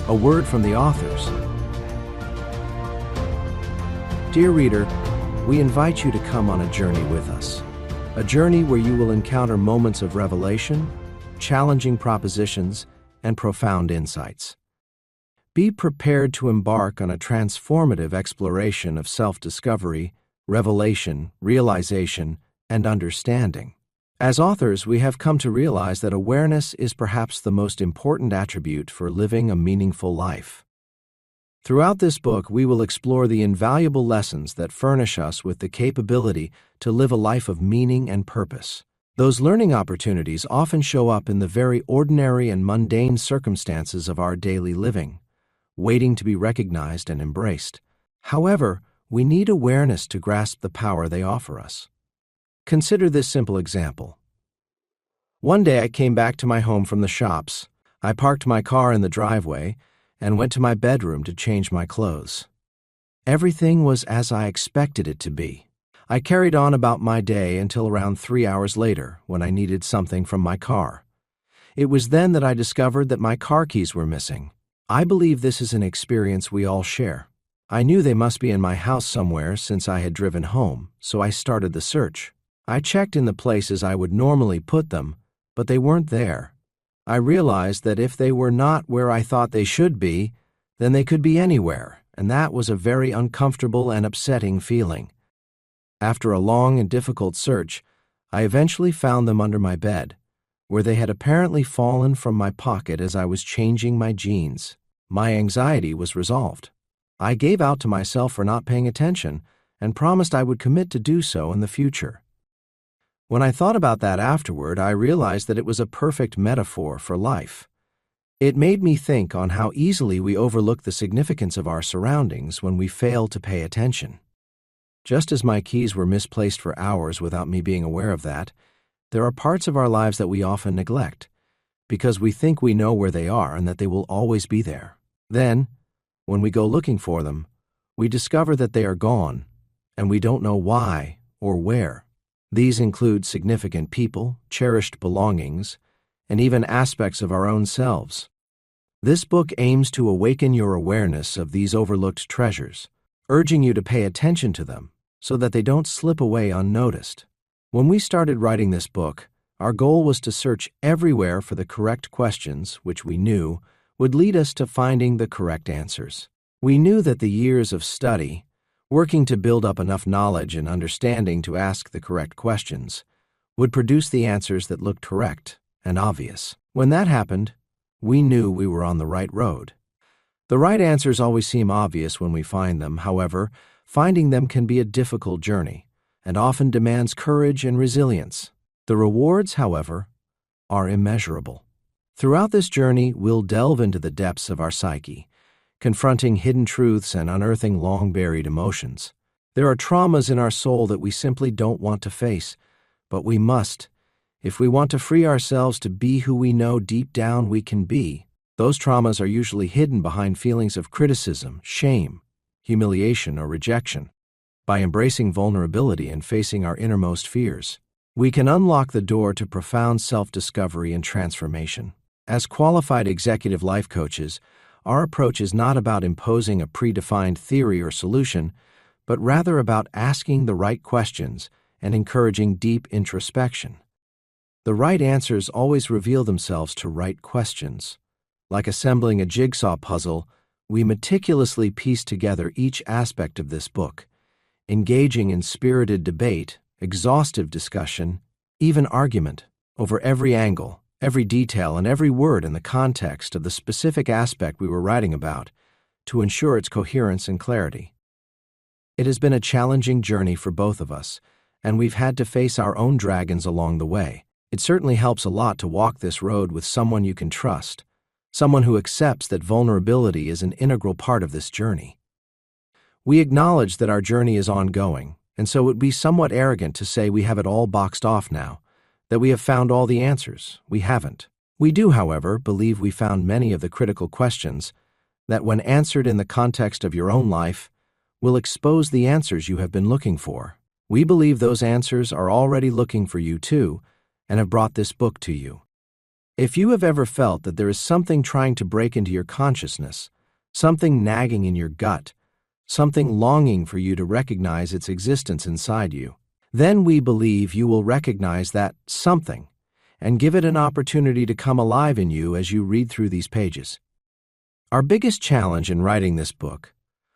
A word from the authors. Dear reader, we invite you to come on a journey with us. A journey where you will encounter moments of revelation, challenging propositions, and profound insights. Be prepared to embark on a transformative exploration of self-discovery, revelation, realization, and understanding. As authors, we have come to realize that awareness is perhaps the most important attribute for living a meaningful life. Throughout this book, we will explore the invaluable lessons that furnish us with the capability to live a life of meaning and purpose. Those learning opportunities often show up in the very ordinary and mundane circumstances of our daily living, waiting to be recognized and embraced. However, we need awareness to grasp the power they offer us. Consider this simple example. One day I came back to my home from the shops. I parked my car in the driveway and went to my bedroom to change my clothes. Everything was as I expected it to be. I carried on about my day until around 3 hours later when I needed something from my car. It was then that I discovered that my car keys were missing. I believe this is an experience we all share. I knew they must be in my house somewhere since I had driven home, so I started the search. I checked in the places I would normally put them, but they weren't there. I realized that if they were not where I thought they should be, then they could be anywhere, and that was a very uncomfortable and upsetting feeling. After a long and difficult search, I eventually found them under my bed, where they had apparently fallen from my pocket as I was changing my jeans. My anxiety was resolved. I gave out to myself for not paying attention and promised I would commit to do so in the future. When I thought about that afterward, I realized that it was a perfect metaphor for life. It made me think on how easily we overlook the significance of our surroundings when we fail to pay attention. Just as my keys were misplaced for hours without me being aware of that, there are parts of our lives that we often neglect because we think we know where they are and that they will always be there. Then, when we go looking for them, we discover that they are gone, and we don't know why or where. These include significant people, cherished belongings, and even aspects of our own selves. This book aims to awaken your awareness of these overlooked treasures, urging you to pay attention to them so that they don't slip away unnoticed. When we started writing this book, our goal was to search everywhere for the correct questions, which we knew would lead us to finding the correct answers. We knew that the years of study, working to build up enough knowledge and understanding to ask the correct questions, would produce the answers that looked correct and obvious. When that happened, we knew we were on the right road. The right answers always seem obvious when we find them. However, finding them can be a difficult journey and often demands courage and resilience. The rewards, however, are immeasurable. Throughout this journey, we'll delve into the depths of our psyche, confronting hidden truths and unearthing long-buried emotions. There are traumas in our soul that we simply don't want to face, but we must, if we want to free ourselves to be who we know deep down we can be. Those traumas are usually hidden behind feelings of criticism, shame, humiliation, or rejection. By embracing vulnerability and facing our innermost fears, we can unlock the door to profound self-discovery and transformation. As qualified executive life coaches, our approach is not about imposing a predefined theory or solution, but rather about asking the right questions and encouraging deep introspection. The right answers always reveal themselves to right questions. Like assembling a jigsaw puzzle, we meticulously piece together each aspect of this book, engaging in spirited debate, exhaustive discussion, even argument, over every angle, every detail, and every word in the context of the specific aspect we were writing about, to ensure its coherence and clarity. It has been a challenging journey for both of us, and we've had to face our own dragons along the way. It certainly helps a lot to walk this road with someone you can trust, someone who accepts that vulnerability is an integral part of this journey. We acknowledge that our journey is ongoing, and so it would be somewhat arrogant to say we have it all boxed off now, that we have found all the answers. We haven't. We do, however, believe we found many of the critical questions that, when answered in the context of your own life, will expose the answers you have been looking for. We believe those answers are already looking for you too, and have brought this book to you. If you have ever felt that there is something trying to break into your consciousness, something nagging in your gut, something longing for you to recognize its existence inside you, then we believe you will recognize that something and give it an opportunity to come alive in you as you read through these pages. Our biggest challenge in writing this book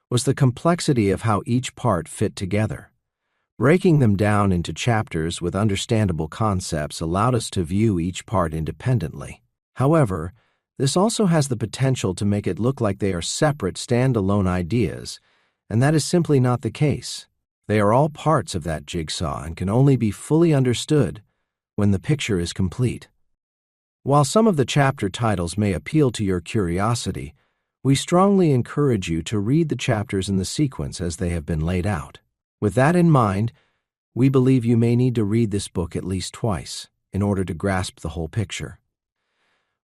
was the complexity of how each part fit together. Breaking them down into chapters with understandable concepts allowed us to view each part independently. However, this also has the potential to make it look like they are separate, standalone ideas, and that is simply not the case. They are all parts of that jigsaw and can only be fully understood when the picture is complete. While some of the chapter titles may appeal to your curiosity, we strongly encourage you to read the chapters in the sequence as they have been laid out. With that in mind, we believe you may need to read this book at least twice in order to grasp the whole picture.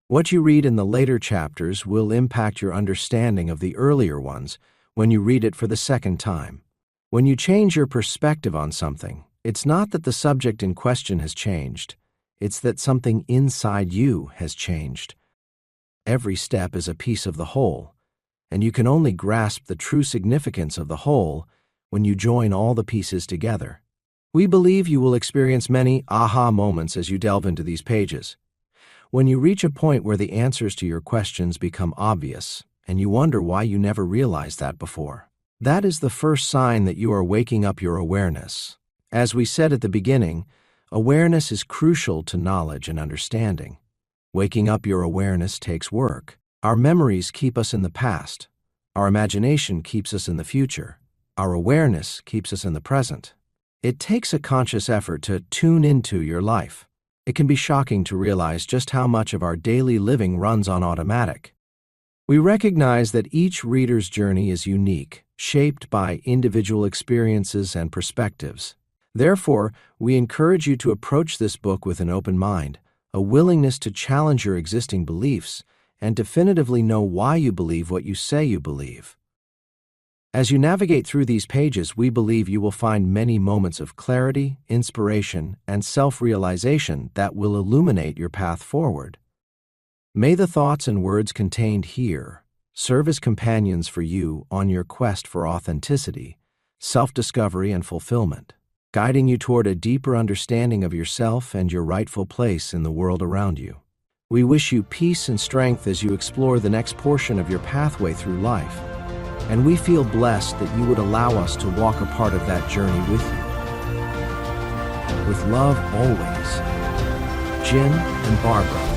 What you read in the later chapters will impact your understanding of the earlier ones when you read it for the second time. When you change your perspective on something, it's not that the subject in question has changed, it's that something inside you has changed. Every step is a piece of the whole, and you can only grasp the true significance of the whole when you join all the pieces together. We believe you will experience many aha moments as you delve into these pages. When you reach a point where the answers to your questions become obvious, and you wonder why you never realized that before, that is the first sign that you are waking up your awareness. As we said at the beginning, awareness is crucial to knowledge and understanding. Waking up your awareness takes work. Our memories keep us in the past. Our imagination keeps us in the future. Our awareness keeps us in the present. It takes a conscious effort to tune into your life. It can be shocking to realize just how much of our daily living runs on automatic. We recognize that each reader's journey is unique, shaped by individual experiences and perspectives. Therefore, we encourage you to approach this book with an open mind, a willingness to challenge your existing beliefs, and definitively know why you believe what you say you believe. As you navigate through these pages, we believe you will find many moments of clarity, inspiration, and self-realization that will illuminate your path forward. May the thoughts and words contained here serve as companions for you on your quest for authenticity, self-discovery, and fulfillment, guiding you toward a deeper understanding of yourself and your rightful place in the world around you. We wish you peace and strength as you explore the next portion of your pathway through life, and we feel blessed that you would allow us to walk a part of that journey with you. With love always, Jim and Barbara.